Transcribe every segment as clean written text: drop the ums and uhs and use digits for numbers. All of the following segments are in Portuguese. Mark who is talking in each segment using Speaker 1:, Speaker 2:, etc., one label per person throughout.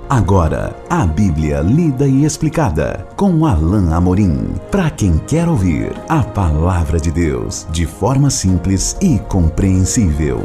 Speaker 1: Agora, a Bíblia lida e explicada com Alain Amorim. Para quem quer ouvir a Palavra de Deus de forma simples e compreensível.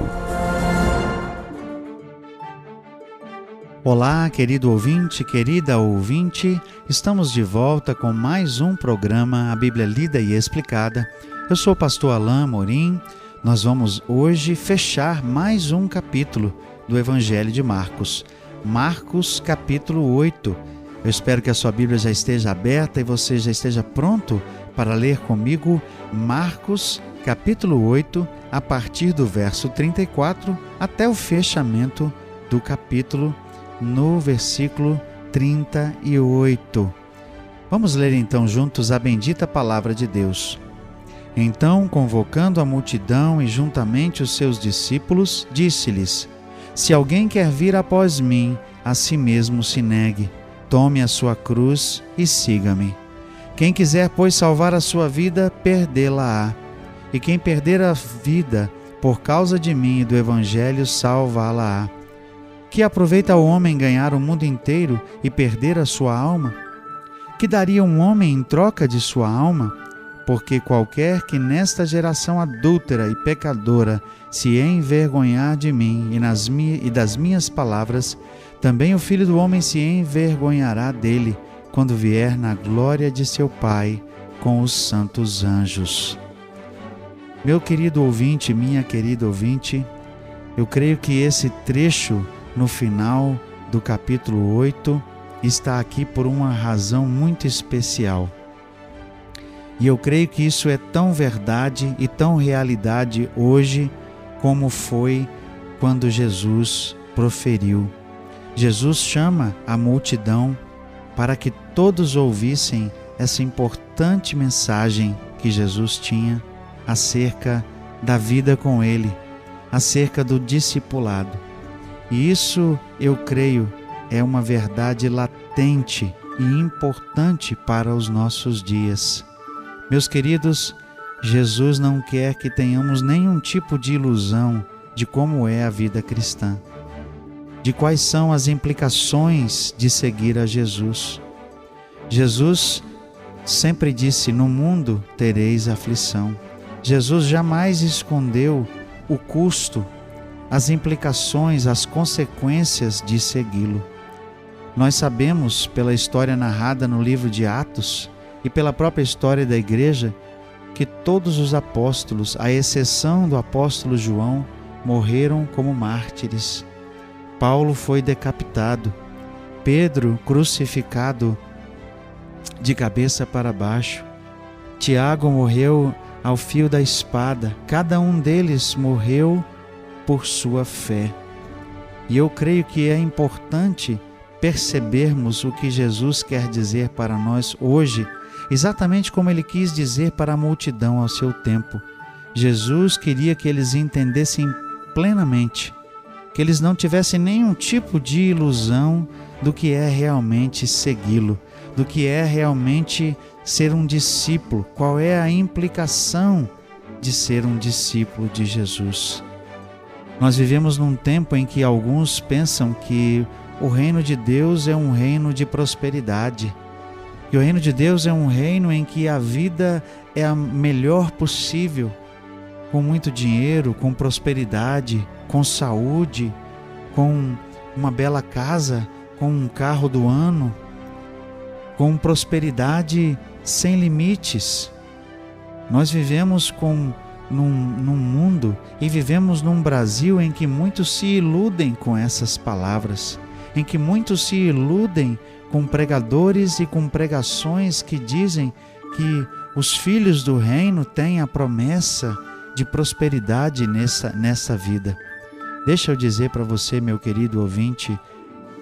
Speaker 2: Olá, querido ouvinte, querida ouvinte. Estamos de volta com mais um programa, a Bíblia lida e explicada. Eu sou o pastor Alain Amorim. Nós vamos hoje fechar mais um capítulo do Evangelho de Marcos. Marcos capítulo 8. Eu espero que a sua Bíblia já esteja aberta e você já esteja pronto para ler comigo Marcos capítulo 8, a partir do verso 34 até o fechamento do capítulo, no versículo 38. Vamos ler então juntos a bendita palavra de Deus. Então, convocando a multidão e juntamente os seus discípulos, disse-lhes: Se alguém quer vir após mim, a si mesmo se negue, tome a sua cruz e siga-me. Quem quiser, pois, salvar a sua vida, perdê-la-á. E quem perder a vida por causa de mim e do Evangelho, salvá-la-á. Que aproveita o homem ganhar o mundo inteiro e perder a sua alma? Que daria um homem em troca de sua alma? Porque qualquer que nesta geração adúltera e pecadora se envergonhar de mim e das minhas palavras, também o Filho do Homem se envergonhará dele, quando vier na glória de seu Pai com os santos anjos. Meu querido ouvinte, minha querida ouvinte, eu creio que esse trecho no final do capítulo 8 está aqui por uma razão muito especial. E eu creio que isso é tão verdade e tão realidade hoje como foi quando Jesus proferiu. Jesus chama a multidão para que todos ouvissem essa importante mensagem que Jesus tinha acerca da vida com Ele, acerca do discipulado. E isso, eu creio, é uma verdade latente e importante para os nossos dias. Meus queridos, Jesus não quer que tenhamos nenhum tipo de ilusão de como é a vida cristã, de quais são as implicações de seguir a Jesus. Jesus sempre disse: no mundo tereis aflição. Jesus jamais escondeu o custo, as implicações, as consequências de segui-lo. Nós sabemos, pela história narrada no livro de Atos e pela própria história da igreja, que todos os apóstolos, à exceção do apóstolo João, morreram como mártires. Paulo foi decapitado, Pedro crucificado de cabeça para baixo, Tiago morreu ao fio da espada. Cada um deles morreu por sua fé. E eu creio que é importante percebermos o que Jesus quer dizer para nós hoje, exatamente como ele quis dizer para a multidão ao seu tempo. Jesus queria que eles entendessem plenamente, que eles não tivessem nenhum tipo de ilusão do que é realmente segui-lo, do que é realmente ser um discípulo, qual é a implicação de ser um discípulo de Jesus. Nós vivemos num tempo em que alguns pensam que o reino de Deus é um reino de prosperidade, que o reino de Deus é um reino em que a vida é a melhor possível, com muito dinheiro, com prosperidade, com saúde, com uma bela casa, com um carro do ano, com prosperidade sem limites. Nós vivemos num mundo e vivemos num Brasil em que muitos se iludem com essas palavras, em que muitos se iludem com pregadores e com pregações que dizem que os filhos do reino têm a promessa de prosperidade nessa vida. Deixa eu dizer para você, meu querido ouvinte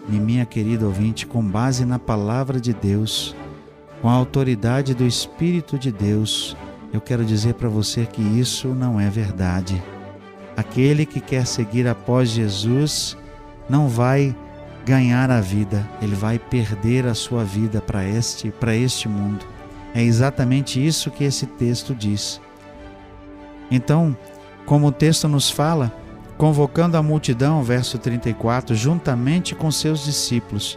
Speaker 2: e minha querida ouvinte, com base na palavra de Deus, com a autoridade do Espírito de Deus, eu quero dizer para você que isso não é verdade. Aquele que quer seguir após Jesus não vai ganhar a vida, ele vai perder a sua vida para este mundo. É exatamente isso que esse texto diz. Então, como o texto nos fala, convocando a multidão, verso 34, juntamente com seus discípulos,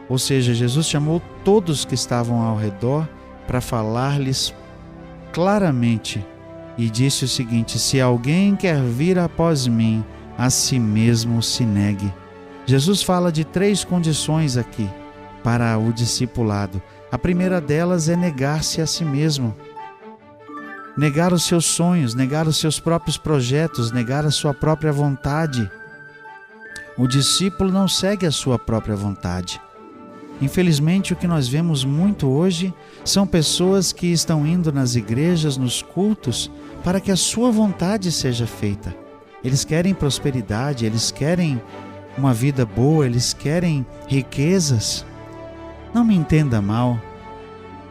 Speaker 2: Ou seja, Jesus chamou todos que estavam ao redor para falar-lhes claramente e disse o seguinte: se alguém quer vir após mim, a si mesmo se negue. Jesus fala de 3 condições aqui para o discipulado. A primeira delas é negar-se a si mesmo. Negar os seus sonhos, negar os seus próprios projetos, negar a sua própria vontade. O discípulo não segue a sua própria vontade. Infelizmente, o que nós vemos muito hoje são pessoas que estão indo nas igrejas, nos cultos, para que a sua vontade seja feita. Eles querem prosperidade, eles querem uma vida boa, eles querem riquezas. Não me entenda mal,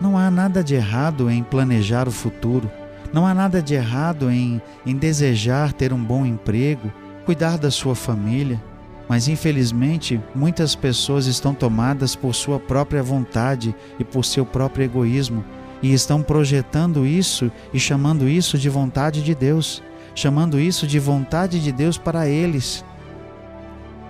Speaker 2: não há nada de errado em planejar o futuro, não há nada de errado em desejar ter um bom emprego, cuidar da sua família, mas infelizmente muitas pessoas estão tomadas por sua própria vontade e por seu próprio egoísmo e estão projetando isso e chamando isso de vontade de Deus, chamando isso de vontade de Deus para eles.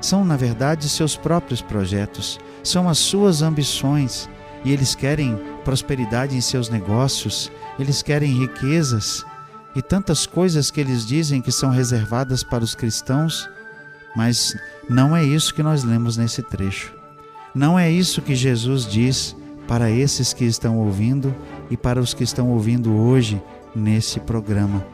Speaker 2: São, na verdade, seus próprios projetos, são as suas ambições, e eles querem prosperidade em seus negócios, eles querem riquezas e tantas coisas que eles dizem que são reservadas para os cristãos, mas não é isso que nós lemos nesse trecho. Não é isso que Jesus diz para esses que estão ouvindo e para os que estão ouvindo hoje nesse programa.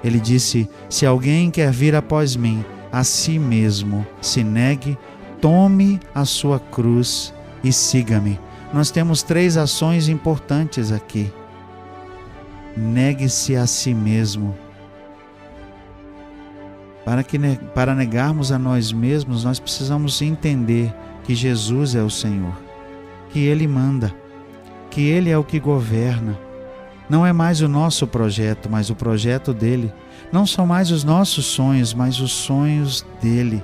Speaker 2: Ele disse: se alguém quer vir após mim, a si mesmo se negue, tome a sua cruz e siga-me. Nós temos 3 ações importantes aqui. Negue-se a si mesmo. Para negarmos a nós mesmos, nós precisamos entender que Jesus é o Senhor, que Ele manda, que Ele é o que governa. Não é mais o nosso projeto, mas o projeto dEle. Não são mais os nossos sonhos, mas os sonhos dEle.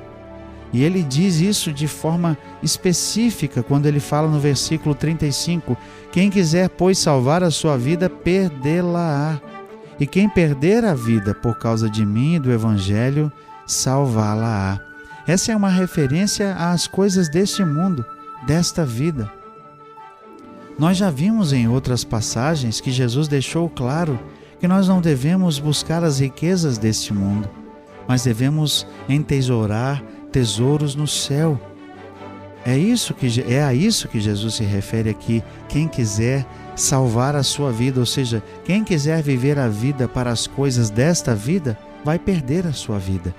Speaker 2: E Ele diz isso de forma específica quando Ele fala no versículo 35: quem quiser, pois, salvar a sua vida, perdê-la-á. E quem perder a vida por causa de mim e do Evangelho, salvá-la-á. Essa é uma referência às coisas deste mundo, desta vida. Nós já vimos em outras passagens que Jesus deixou claro que nós não devemos buscar as riquezas deste mundo, mas devemos entesourar tesouros no céu. É a isso que Jesus se refere aqui. Quem quiser salvar a sua vida, ou seja, quem quiser viver a vida para as coisas desta vida, vai perder a sua vida.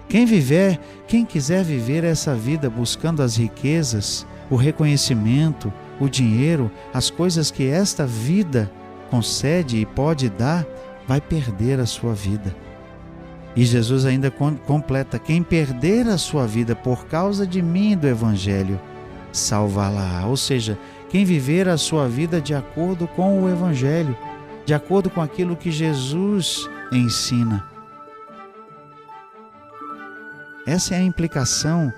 Speaker 2: Quem quiser viver essa vida buscando as riquezas, o reconhecimento, o dinheiro, as coisas que esta vida concede e pode dar, vai perder a sua vida. E Jesus ainda completa: quem perder a sua vida por causa de mim e do Evangelho, salvá-la. Ou seja, quem viver a sua vida de acordo com o Evangelho, de acordo com aquilo que Jesus ensina. Essa é a implicação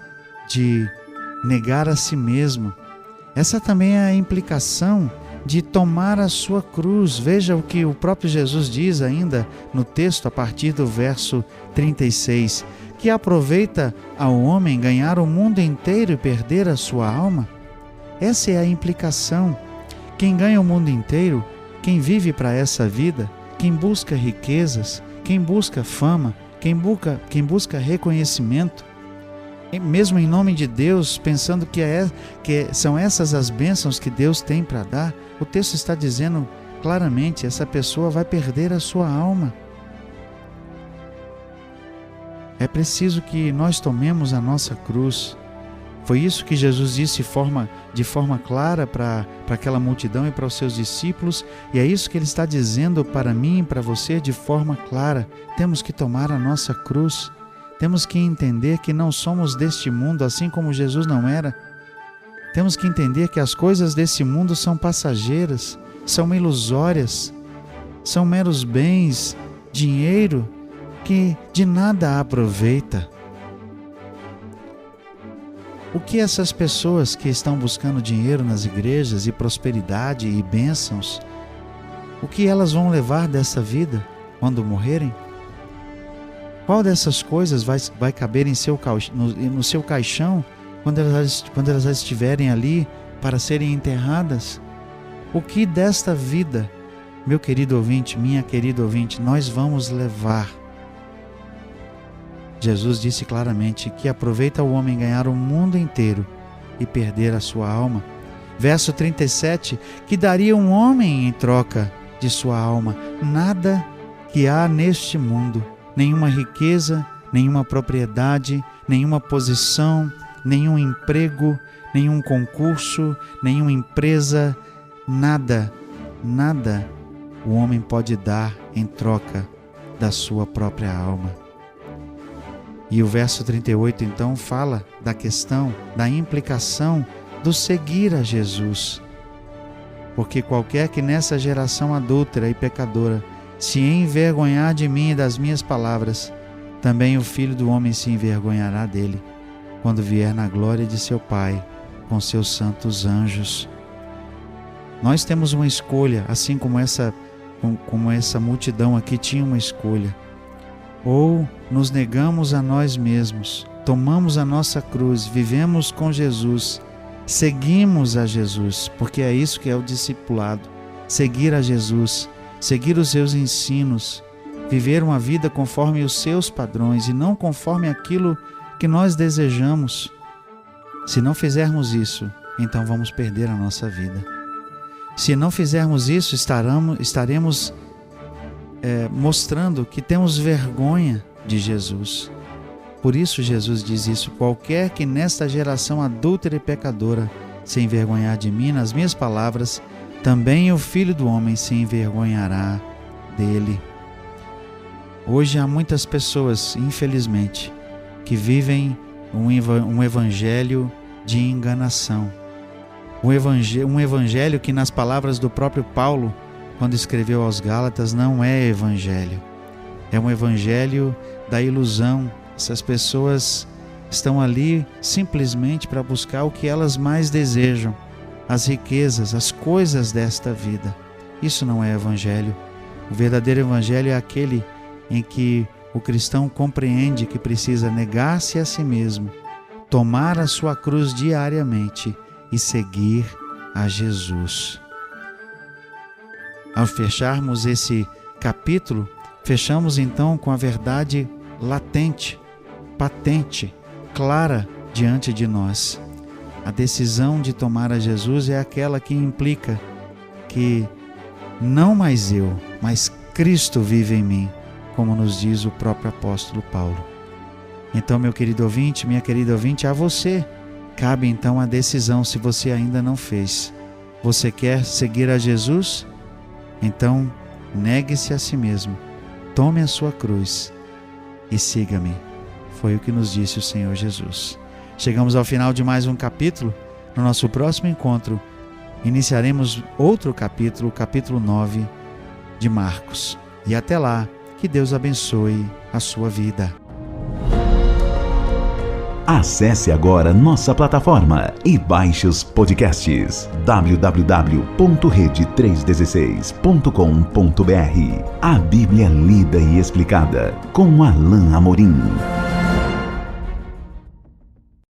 Speaker 2: de negar a si mesmo. Essa também é a implicação de tomar a sua cruz. Veja o que o próprio Jesus diz ainda no texto a partir do verso 36. Que aproveita ao homem ganhar o mundo inteiro e perder a sua alma? Essa é a implicação. Quem ganha o mundo inteiro, quem vive para essa vida, quem busca riquezas, quem busca fama, quem busca reconhecimento, mesmo em nome de Deus, pensando que são essas as bênçãos que Deus tem para dar, o texto está dizendo claramente: essa pessoa vai perder a sua alma. É preciso que nós tomemos a nossa cruz. Foi isso que Jesus disse de forma clara para aquela multidão e para os seus discípulos, e é isso que Ele está dizendo para mim e para você de forma clara. Temos que tomar a nossa cruz. Temos que entender que não somos deste mundo, assim como Jesus não era. Temos que entender que as coisas desse mundo são passageiras, são ilusórias, são meros bens, dinheiro, que de nada aproveita. O que essas pessoas que estão buscando dinheiro nas igrejas e prosperidade e bênçãos, o que elas vão levar dessa vida quando morrerem? Qual dessas coisas vai caber no seu caixão quando elas estiverem ali para serem enterradas? O que desta vida, meu querido ouvinte, minha querida ouvinte, nós vamos levar? Jesus disse claramente que aproveita o homem ganhar o mundo inteiro e perder a sua alma. Verso 37, que daria um homem em troca de sua alma? Nada que há neste mundo, nenhuma riqueza, nenhuma propriedade, nenhuma posição, nenhum emprego, nenhum concurso, nenhuma empresa, nada o homem pode dar em troca da sua própria alma. E o verso 38 então fala da questão, da implicação do seguir a Jesus. Porque qualquer que nessa geração adúltera e pecadora se envergonhar de mim e das minhas palavras, também o Filho do Homem se envergonhará dele, quando vier na glória de seu Pai, com seus santos anjos. Nós temos uma escolha, assim como essa multidão aqui tinha uma escolha. Ou nos negamos a nós mesmos, tomamos a nossa cruz, vivemos com Jesus, seguimos a Jesus, porque é isso que é o discipulado, seguir a Jesus, seguir os seus ensinos, viver uma vida conforme os seus padrões e não conforme aquilo que nós desejamos. Se não fizermos isso, então vamos perder a nossa vida. Se não fizermos isso, estaremos mostrando que temos vergonha de Jesus. Por isso Jesus diz isso: qualquer que nesta geração adúltera e pecadora se envergonhar de mim, nas minhas palavras, também o Filho do Homem se envergonhará dele. Hoje há muitas pessoas, infelizmente, que vivem um evangelho de enganação. Um evangelho que, nas palavras do próprio Paulo, quando escreveu aos Gálatas, não é evangelho. É um evangelho da ilusão. Essas pessoas estão ali simplesmente para buscar o que elas mais desejam, as riquezas, as coisas desta vida. Isso não é evangelho. O verdadeiro evangelho é aquele em que o cristão compreende que precisa negar-se a si mesmo, tomar a sua cruz diariamente e seguir a Jesus. Ao fecharmos esse capítulo, fechamos então com a verdade latente, patente, clara diante de nós. A decisão de tomar a Jesus é aquela que implica que não mais eu, mas Cristo vive em mim, como nos diz o próprio apóstolo Paulo. Então, meu querido ouvinte, minha querida ouvinte, a você cabe então a decisão, se você ainda não fez. Você quer seguir a Jesus? Então, negue-se a si mesmo, tome a sua cruz e siga-me. Foi o que nos disse o Senhor Jesus. Chegamos ao final de mais um capítulo. No nosso próximo encontro, iniciaremos outro capítulo, o capítulo 9 de Marcos. E até lá, que Deus abençoe a sua vida.
Speaker 1: Acesse agora nossa plataforma e baixe os podcasts www.rede316.com.br. A Bíblia lida e explicada com Alain Amorim.